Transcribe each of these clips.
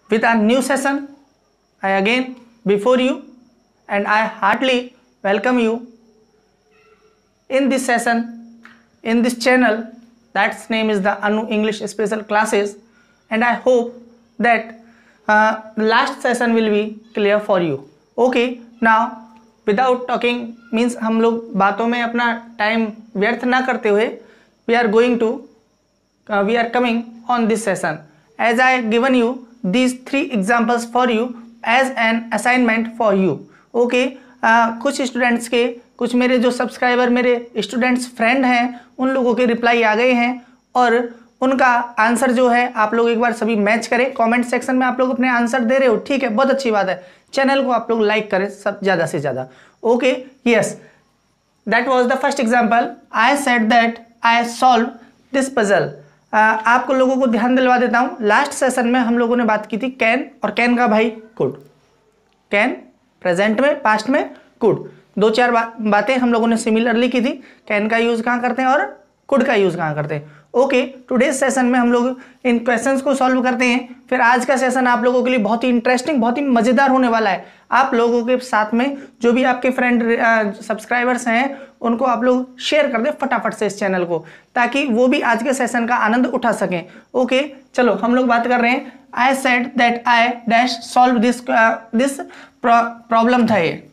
with a new session. I again before you and I heartily welcome you in this session, in this channel. That's name is the Anu English Special Classes, and I hope that last session will be clear for you. Okay, now without talking means हम लोग बातों में अपना time व्यर्थ ना करते हुए we are coming on this session. As I given you these 3 examples for you as an assignment for you. Okay, कुछ स्टूडेंट्स के, कुछ मेरे जो सब्सक्राइबर मेरे स्टूडेंट्स फ्रेंड हैं, उन लोगों के रिप्लाई आ गए हैं और उनका आंसर जो है आप लोग एक बार सभी मैच करें. कमेंट सेक्शन में आप लोग अपने आंसर दे रहे हो, ठीक है, बहुत अच्छी बात है. चैनल को आप लोग लाइक करें सब ज़्यादा से ज़्यादा. Okay, yes, that was the first example. I said that I solve this puzzle. आपको लोगों को ध्यान दिलवा देता हूँ, लास्ट सेशन में हम लोगों ने बात की थी कैन, और कैन का भाई कुड. कैन प्रेजेंट में, पास्ट में कुड, 2-4 बातें हम लोगों ने सिमिलरली की थी. कैन का यूज कहाँ करते हैं और कुड का यूज कहाँ करते हैं. ओके, टुडे सेशन में हम लोग इन क्वेश्चंस को सॉल्व करते हैं. फिर आज का सेशन आप लोगों के लिए बहुत ही इंटरेस्टिंग, बहुत ही मजेदार होने वाला है. आप लोगों के साथ में जो भी आपके फ्रेंड सब्सक्राइबर्स हैं उनको आप लोग शेयर कर दें फटाफट से इस चैनल को, ताकि वो भी आज के सेशन का आनंद उठा सकें. ओके, चलो हम लोग बात कर रहे हैं. I said that I dash solve this problem था ये.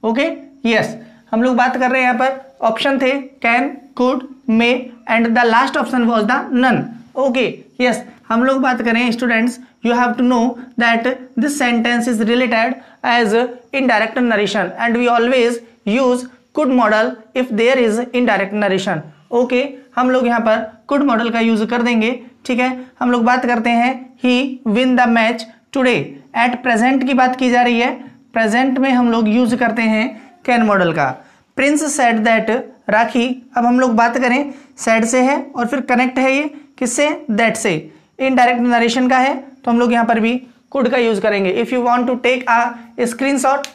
ओके, यस, हम लोग बात कर रहे हैं. यहाँ पर ऑप्शन थे can, could, may and the last option was the none. Okay, yes, हम लोग बात करें students, you have to know that this sentence is related as indirect narration and we always use could model if there is indirect narration. okay, हम लोग यहाँ पर could model का use कर देंगे. ठीक है, हम लोग बात करते हैं he win the match today. at present की बात की जा रही है, present में हम लोग यूज करते हैं can model का. प्रिंस said that राखी, अब हम लोग बात करें said से है और फिर कनेक्ट है ये किससे, that से, इनडायरेक्ट नरेशन का है तो हम लोग यहाँ पर भी कुड का यूज करेंगे. If you want to take a screenshot,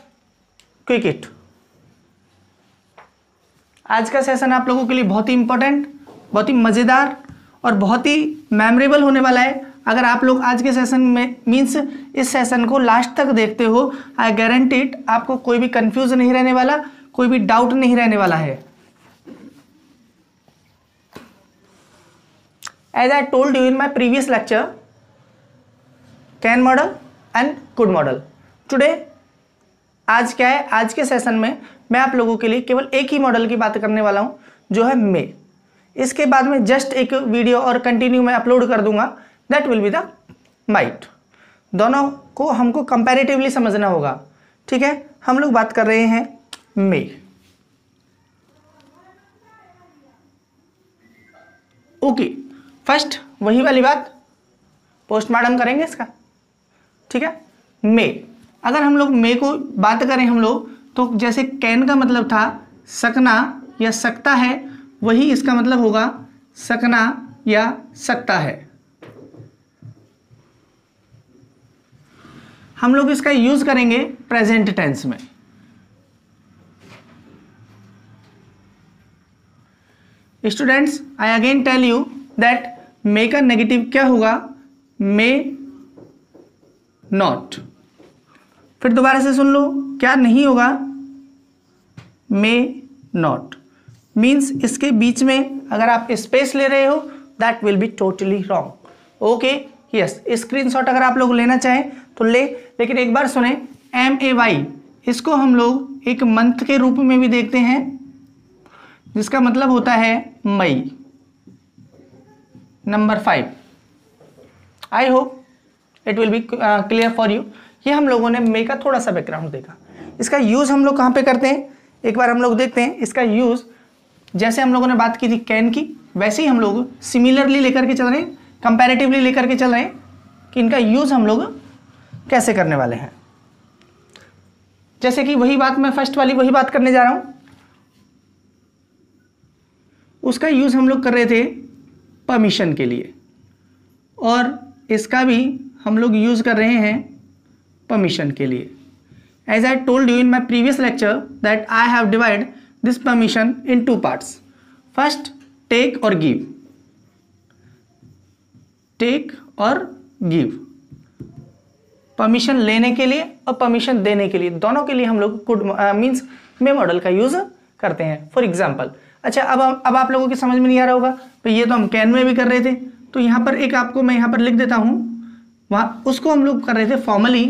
quick it. आज का सेशन आप लोगों के लिए बहुत ही इंपॉर्टेंट, बहुत ही मजेदार और बहुत ही मेमोरेबल होने वाला है. अगर आप लोग आज के सेशन में मीन्स इस सेशन को लास्ट तक देखते हो, आई गारंटीड आपको कोई भी कंफ्यूज नहीं रहने वाला, कोई भी डाउट नहीं रहने वाला है. As I told you in my previous lecture, can model and could model. Today, आज क्या है, आज के सेशन में मैं आप लोगों के लिए केवल एक ही मॉडल की बात करने वाला हूं जो है मे. इसके बाद में जस्ट एक वीडियो और कंटिन्यू मैं अपलोड कर दूंगा, that will be the might. दोनों को हमको कंपैरेटिवली समझना होगा. ठीक है, हम लोग बात कर रहे हैं मे. ओके, फर्स्ट वही वाली बात, पोस्टमार्टम करेंगे इसका. ठीक है, मे. अगर हम लोग मे को बात करें हम लोग, तो जैसे कैन का मतलब था सकना या सकता है, वही इसका मतलब होगा सकना या सकता है. हम लोग इसका यूज करेंगे प्रेजेंट टेंस में. Students, I again tell you that may का नेगेटिव क्या होगा, मे नॉट. फिर दोबारा से सुन लो, क्या नहीं होगा, मे नॉट. मीन्स इसके बीच में अगर आप स्पेस ले रहे हो that will be totally wrong. Okay, yes, screenshot अगर आप लोग लेना चाहें तो ले, लेकिन एक बार सुने, MAY इसको हम लोग एक मंथ के रूप में भी देखते हैं, जिसका मतलब होता है मई. Number 5. I hope it will be clear for you. ये हम लोगों ने मे का थोड़ा सा बैकग्राउंड देखा. इसका यूज हम लोग कहाँ पे करते हैं, एक बार हम लोग देखते हैं. इसका यूज जैसे हम लोगों ने बात की थी कैन की, वैसे ही हम लोग सिमिलरली लेकर के चल रहे हैं, कंपैरेटिवली लेकर के चल रहे हैं कि इनका यूज हम लोग कैसे करने वाले हैं. जैसे कि वही बात मैं फर्स्ट वाली वही बात करने जा रहा हूं. उसका यूज हम लोग कर रहे थे परमिशन के लिए, और इसका भी हम लोग यूज कर रहे हैं परमिशन के लिए. As I told you in my previous lecture that I have divide this permission in 2 parts. First, take और गिव. टेक और गिव, परमिशन लेने के लिए और परमिशन देने के लिए, दोनों के लिए हम लोग कुड मीन्स मे मॉडल का यूज करते हैं। फॉर एग्जाम्पल, अच्छा अब आप लोगों की समझ में नहीं आ रहा होगा, तो ये तो हम कैन में भी कर रहे थे, तो यहाँ पर एक आपको मैं यहाँ पर लिख देता हूँ, वहाँ उसको हम लोग कर रहे थे फॉर्मली,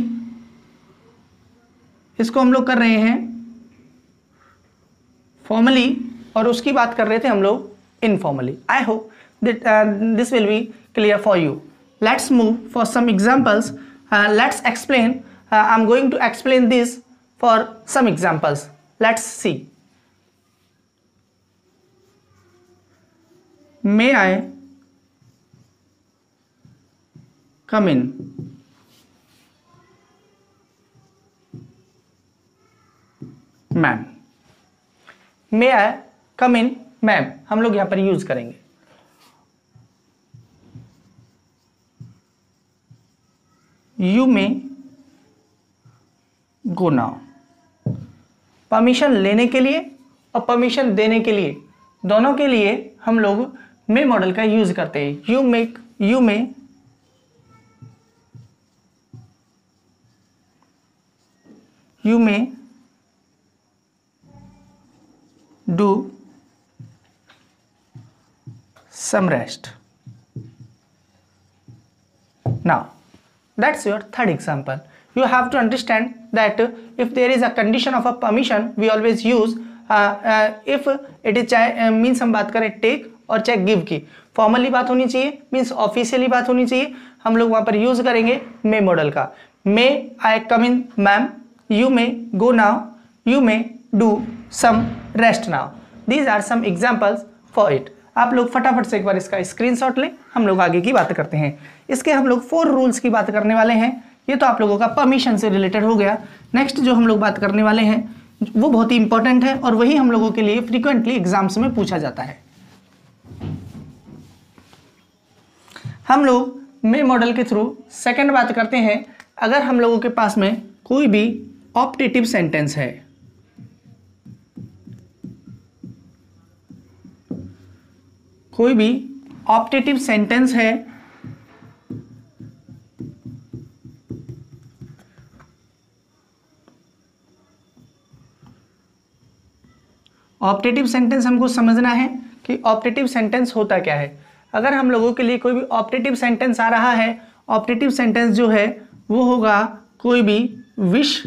इसको हम लोग कर रहे हैं फॉर्मली, और उसकी बात कर रहे थे हम लोग informally. I hope this will be clear for you. Let's move for some examples. Let's explain, I am going to explain this for some examples. Let's see. May I come in? Ma'am, may I come in ma'am हम लोग यहां पर use करेंगे। You may go now, permission लेने के लिए और permission देने के लिए, दोनों के लिए हम लोग मे मॉडल का यूज करते हैं। You may do some rest. Now that's your third example. You have to understand that if there is a condition of a permission, we always use if it is means हम बात करें take और चाहे give की, formally बात होनी चाहिए, means officially बात होनी चाहिए, हम लोग वहां पर यूज करेंगे मे मॉडल का। May I come in ma'am, you may go now, you may do some rest now. These are some examples for it. आप लोग फटाफट से एक बार इसका स्क्रीनशॉट लें, हम लोग आगे की बात करते हैं। इसके हम लोग 4 रूल्स की बात करने वाले हैं। ये तो आप लोगों का परमिशन से रिलेटेड हो गया। नेक्स्ट जो हम लोग बात करने वाले हैं वो बहुत ही इंपॉर्टेंट है और वही हम लोगों के लिए फ्रीक्वेंटली एग्जाम्स में पूछा जाता है। हम लोग मे मॉडल के थ्रू सेकंड बात करते हैं। अगर हम लोगों के पास में कोई भी ऑप्टेटिव सेंटेंस है, कोई भी ऑप्टेटिव सेंटेंस है, ऑप्टेटिव सेंटेंस हमको समझना है कि ऑप्टेटिव सेंटेंस होता क्या है। अगर हम लोगों के लिए कोई भी ऑप्टेटिव सेंटेंस आ रहा है, ऑप्टेटिव सेंटेंस जो है वो होगा कोई भी विश,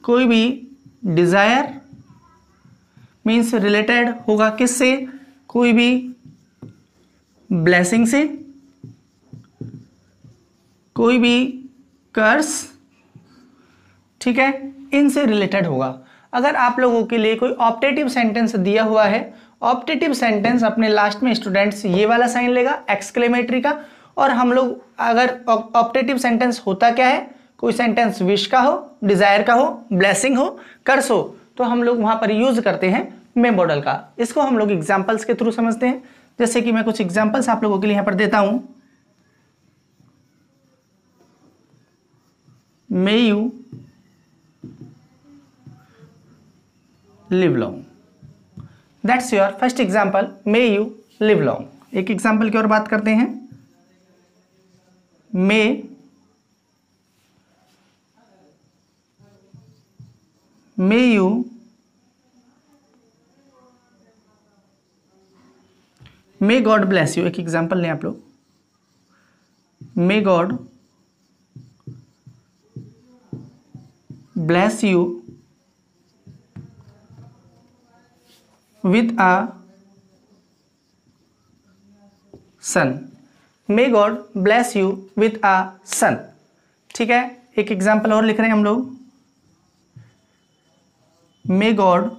कोई भी डिजायर, मीन्स रिलेटेड होगा किससे, कोई भी ब्लेसिंग से, कोई भी कर्स, ठीक है, इनसे रिलेटेड होगा। अगर आप लोगों के लिए कोई ऑप्टेटिव सेंटेंस दिया हुआ है, ऑप्टेटिव सेंटेंस अपने लास्ट में स्टूडेंट्स ये वाला साइन लेगा एक्सक्लेमेटरी का। और हम लोग अगर ऑप्टेटिव सेंटेंस होता क्या है, कोई सेंटेंस विश का हो, डिजायर का हो, ब्लेसिंग हो, कर्स हो, तो हम लोग वहां पर यूज करते हैं मे मॉडल का। इसको हम लोग एग्जाम्पल्स के थ्रू समझते हैं। जैसे कि मैं कुछ एग्जाम्पल्स आप लोगों के लिए यहां पर देता हूं। May you live long, that's your first example, may you live long. एक एग्जाम्पल की और बात करते हैं। May you may God bless you. एक एग्जाम्पल लें आप लोग, may God bless you with a son, may God bless you with a son। ठीक है, एक एग्जाम्पल और लिख रहे हैं हम लोग, may God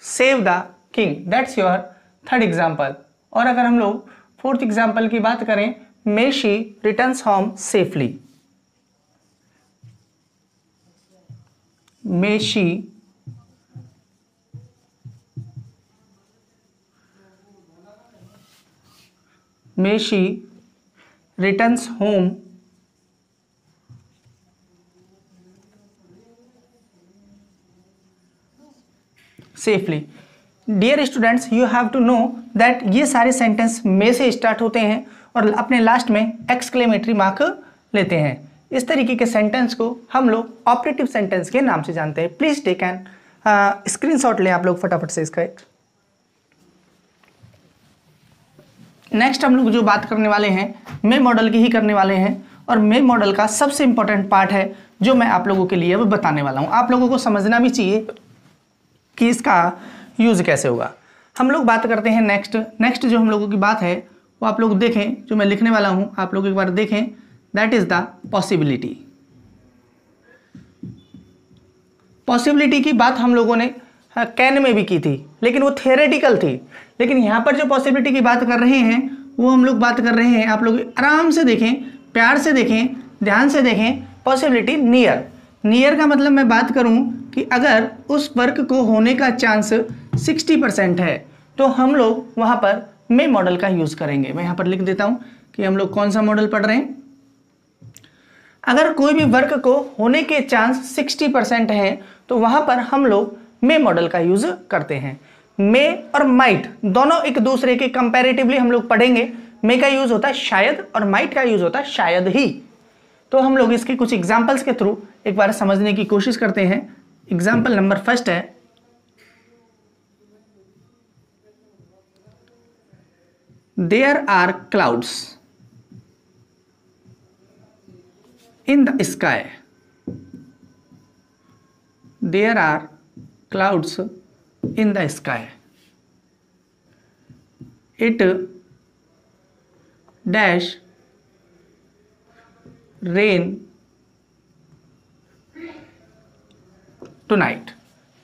save the king, that's your third example. और अगर हम लोग फोर्थ एग्जाम्पल की बात करें, may she returns home safely, may she returns home safely. Dear students, you have to know that ये सारे सेंटेंस में से स्टार्ट होते हैं और अपने लास्ट में एक्सक्लेमेटरी मार्क लेते हैं। इस तरीके के सेंटेंस को हम लोग ऑपरेटिव सेंटेंस के नाम से जानते हैं। प्लीज टेक एन स्क्रीनशॉट लें आप लोग फटाफट से इसका एक। नेक्स्ट हम लोग जो बात करने वाले हैं मे मॉडल की ही करने वाले हैं, और मे मॉडल का सबसे इंपॉर्टेंट पार्ट है जो मैं आप लोगों के लिए अब बताने वाला हूं। आप लोगों को समझना भी चाहिए कि इसका यूज कैसे होगा। हम लोग बात करते हैं नेक्स्ट जो हम लोगों की बात है वो आप लोग देखें, जो मैं लिखने वाला हूं आप लोग एक बार देखें। That is the possibility. Possibility की बात हम लोगों ने कैन में भी की थी, लेकिन वो थियोरेटिकल थी। लेकिन यहाँ पर जो पॉसिबिलिटी की बात कर रहे हैं वो हम लोग बात कर रहे हैं, आप लोग आराम से देखें, प्यार से देखें, ध्यान से देखें। पॉसिबिलिटी नियर का मतलब मैं बात करूं कि अगर उस वर्क को होने का चांस 60% है तो हम लोग वहां पर मे मॉडल का यूज करेंगे। मैं यहां पर लिख देता हूं कि हम लोग कौन सा मॉडल पढ़ रहे हैं। अगर कोई भी वर्क को होने के चांस 60% है तो वहां पर हम लोग मे मॉडल का यूज करते हैं। मे और माइट दोनों एक दूसरे के कंपैरेटिवली हम लोग पढ़ेंगे। मे का यूज होता है शायद और माइट का यूज होता है शायद ही। तो हम लोग इसके कुछ एग्जाम्पल्स के थ्रू एक बार समझने की कोशिश करते हैं। एग्जाम्पल नंबर फर्स्ट है, there are clouds in the sky. There are clouds in the sky. It dash rain tonight.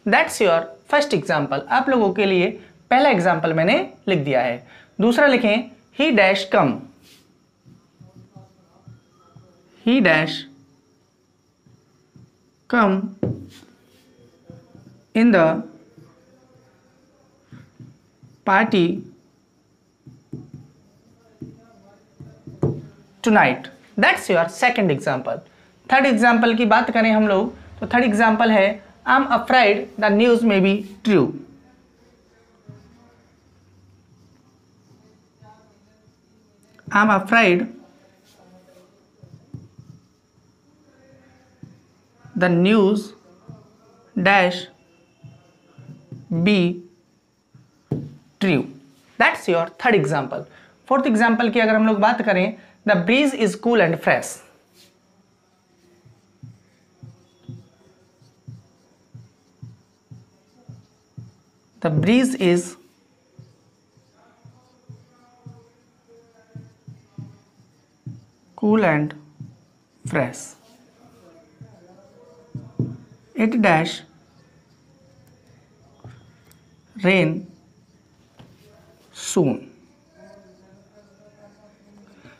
That's your first example. आप लोगों के लिए पहला एग्जाम्पल मैंने लिख दिया है। दूसरा लिखें, he dash come. He dash come in the party tonight. That's your second example. Third example की बात करें हम लोग तो थर्ड एग्जाम्पल है, I am afraid the news may be true. I am afraid the news dash be true. That's your third example. Fourth example की अगर हम लोग बात करें, the breeze is cool and fresh. The breeze is cool and fresh. It dash rain soon.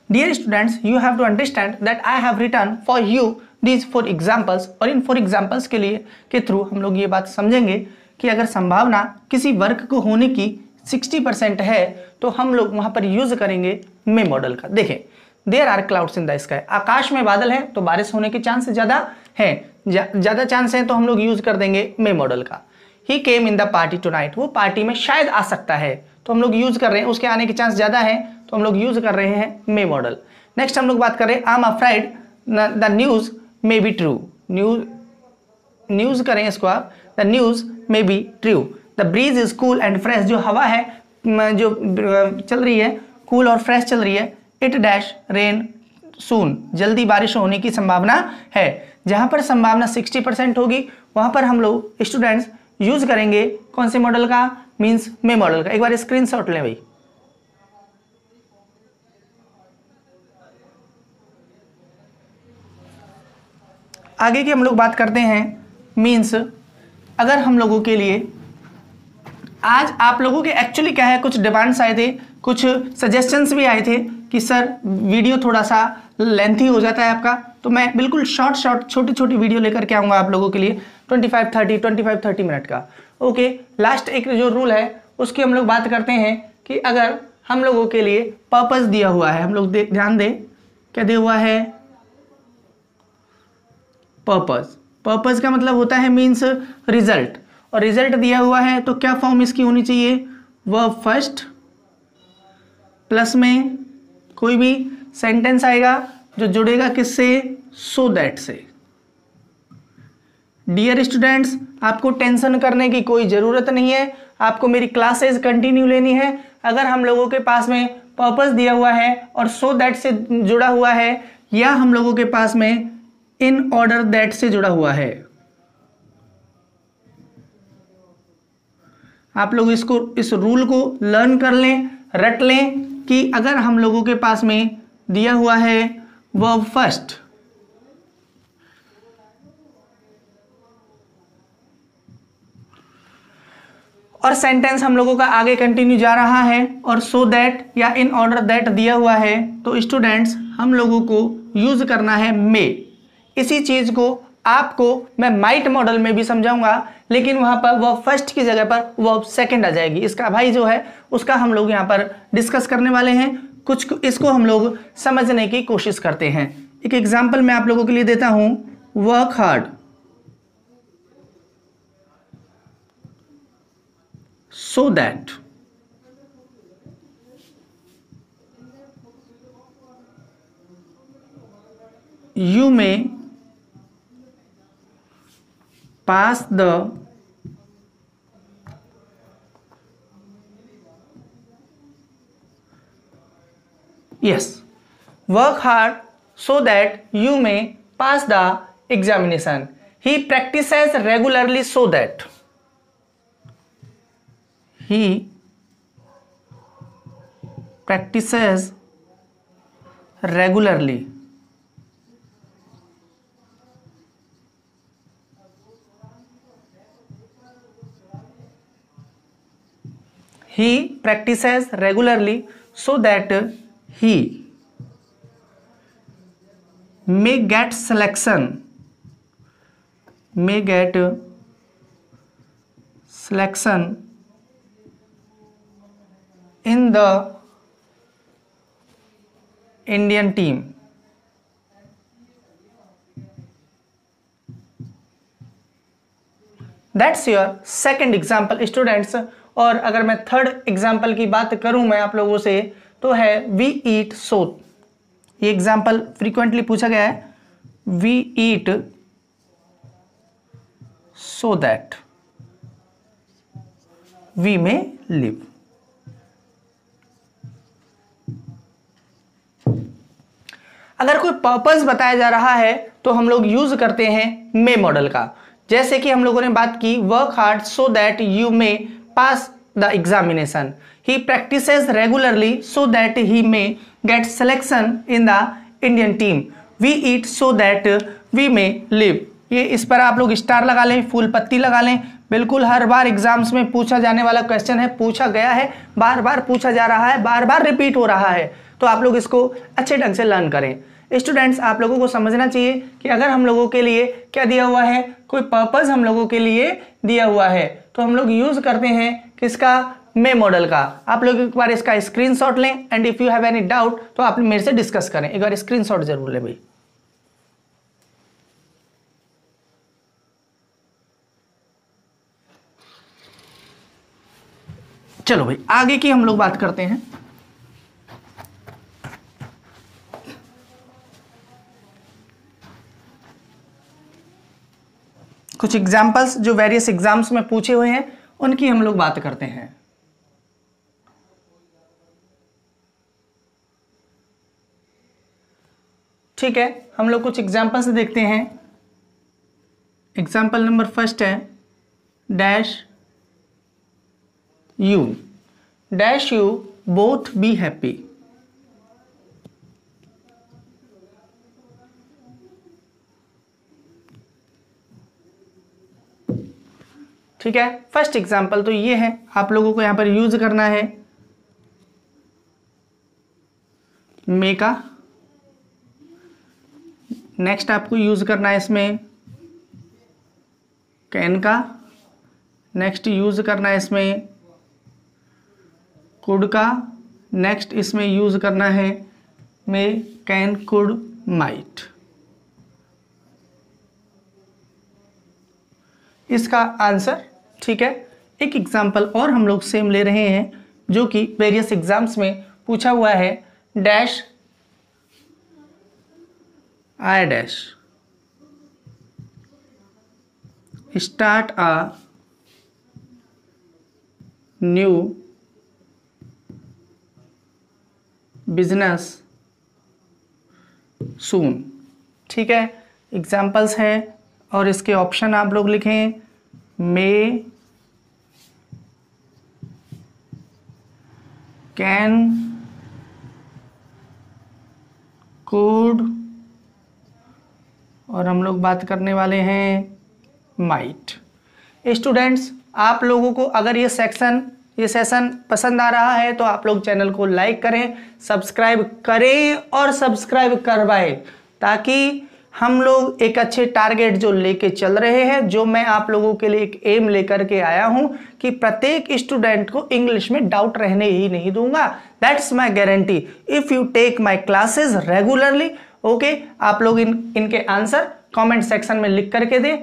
Dear students, you have to understand that I have written for you these 4 examples, और इन 4 examples के through हम लोग ये बात समझेंगे कि अगर संभावना किसी वर्क को होने की 60% है तो हम लोग वहां पर यूज करेंगे मे मॉडल का। देखें, there are clouds in the sky, आकाश में बादल है तो बारिश होने के चांस ज्यादा है, ज्यादा चांस है तो हम लोग यूज कर देंगे मे मॉडल का। ही केम इन द पार्टी टुनाइट, वो पार्टी में शायद आ सकता है तो हम लोग यूज कर रहे हैं, उसके आने के चांस ज्यादा है तो हम लोग यूज कर रहे हैं मे मॉडल। नेक्स्ट हम लोग बात करें, I am afraid the news may be true. News करें इसको आप, the news may be true. The breeze is cool and fresh, जो हवा है जो चल रही है कूल और फ्रेश चल रही है। इट डैश रेन सून, जल्दी बारिश होने की संभावना है। जहां पर संभावना 60% होगी वहां पर हम लोग स्टूडेंट्स यूज करेंगे कौन से मॉडल का, मींस मे मॉडल का। एक बार स्क्रीनशॉट लें भाई। आगे की हम लोग बात करते हैं, मींस अगर हम लोगों के लिए आज आप लोगों के एक्चुअली क्या है, कुछ डिमांड्स आए थे, कुछ सजेशंस भी आए थे कि सर वीडियो थोड़ा सा लेंथी हो जाता है आपका, तो मैं बिल्कुल शॉर्ट छोटी छोटी वीडियो लेकर के आऊँगा आप लोगों के लिए 25-30 मिनट का। ओके, लास्ट एक जो रूल है उसकी हम लोग बात करते हैं कि अगर हम लोगों के लिए पर्पस दिया हुआ है, हम लोग ध्यान दें क्या दिया हुआ है, पर्पस। पर्पस का मतलब होता है मीन्स रिजल्ट, और रिजल्ट दिया हुआ है, तो क्या फॉर्म इसकी होनी चाहिए, वर्ब फर्स्ट प्लस में कोई भी सेंटेंस आएगा जो जुड़ेगा किससे, सो दैट से। डियर स्टूडेंट्स, आपको टेंशन करने की कोई ज़रूरत नहीं है, आपको मेरी क्लासेस कंटिन्यू लेनी है। अगर हम लोगों के पास में पर्पस दिया हुआ है और सो दैट से जुड़ा हुआ है, या हम लोगों के पास में इन ऑर्डर दैट से जुड़ा हुआ है, आप लोग इस रूल को लर्न कर लें, रट लें कि अगर हम लोगों के पास में दिया हुआ है वर्ब फर्स्ट और सेंटेंस हम लोगों का आगे कंटिन्यू जा रहा है और सो दैट या इन ऑर्डर दैट दिया हुआ है, तो स्टूडेंट्स हम लोगों को यूज करना है मे। इसी चीज को आपको मैं माइट मॉडल में भी समझाऊंगा, लेकिन वहां पर वर्ब फर्स्ट की जगह पर वर्ब सेकंड आ जाएगी। इसका भाई जो है उसका हम लोग यहां पर डिस्कस करने वाले हैं, कुछ इसको हम लोग समझने की कोशिश करते हैं। एक एग्जाम्पल मैं आप लोगों के लिए देता हूं, work hard so that you may pass the work hard so that you may pass the examination. He practices regularly so that he practices regularly so that he may get selection in the Indian team. That's your second example students। और अगर मैं third example की बात करूं मैं आप लोगों से, तो है वी ईट सो। ये एग्जाम्पल फ्रीक्वेंटली पूछा गया है, we eat so that we may live. अगर कोई पर्पस बताया जा रहा है तो हम लोग यूज करते हैं मे मॉडल का। जैसे कि हम लोगों ने बात की, work hard so that you may pass the examination, he practises regularly so that he may get selection in the Indian team, we eat so that we may live. ये इस पर आप लोग स्टार लगा लें, फूल पत्ती लगा लें। बिल्कुल हर बार एग्जाम्स में पूछा जाने वाला क्वेश्चन है, पूछा गया है, बार बार पूछा जा रहा है, बार बार रिपीट हो रहा है, तो आप लोग इसको अच्छे ढंग से लर्न करें। स्टूडेंट्स, आप लोगों को समझना चाहिए कि अगर हम लोगों के लिए क्या दिया हुआ है, कोई पर्पस हम लोगों के लिए दिया हुआ है, तो हम लोग यूज करते हैं किसका, मे मॉडल का। आप लोग एक बार इसका स्क्रीनशॉट लें and if you have any doubt तो आप मेरे से डिस्कस करें। एक बार स्क्रीनशॉट जरूर लें भाई। चलो भाई आगे की हम लोग बात करते हैं। कुछ एग्जाम्पल्स जो वेरियस एग्जाम्स में पूछे हुए हैं उनकी हम लोग बात करते हैं। ठीक है, हम लोग कुछ एग्जाम्पल्स देखते हैं। एग्जाम्पल नंबर फर्स्ट है dash you both be happy. ठीक है, फर्स्ट एग्जाम्पल तो ये है, आप लोगों को यहां पर यूज करना है मे का। नेक्स्ट आपको यूज करना है इसमें कैन का। नेक्स्ट यूज करना है इसमें कुड का। नेक्स्ट इसमें यूज करना है मे कैन कुड माइट। इसका आंसर ठीक है, एक एग्जाम्पल और हम लोग सेम ले रहे हैं जो कि वेरियस एग्जाम्स में पूछा हुआ है। Dash I dash start a new business soon. ठीक है, एग्जाम्पल्स है और इसके ऑप्शन आप लोग लिखें। मे, कैन, कुड, और हम लोग बात करने वाले हैं माइट। स्टूडेंट्स, आप लोगों को अगर ये सेशन पसंद आ रहा है तो आप लोग चैनल को लाइक करें, सब्सक्राइब करें और सब्सक्राइब करवाएं, ताकि हम लोग एक अच्छे टारगेट जो लेके चल रहे हैं, जो मैं आप लोगों के लिए एक एम लेकर के आया हूं कि प्रत्येक स्टूडेंट को इंग्लिश में डाउट रहने ही नहीं दूंगा। That's my guarantee if you take my classes regularly. Okay, आप लोग इनके आंसर कमेंट सेक्शन में लिख करके दें।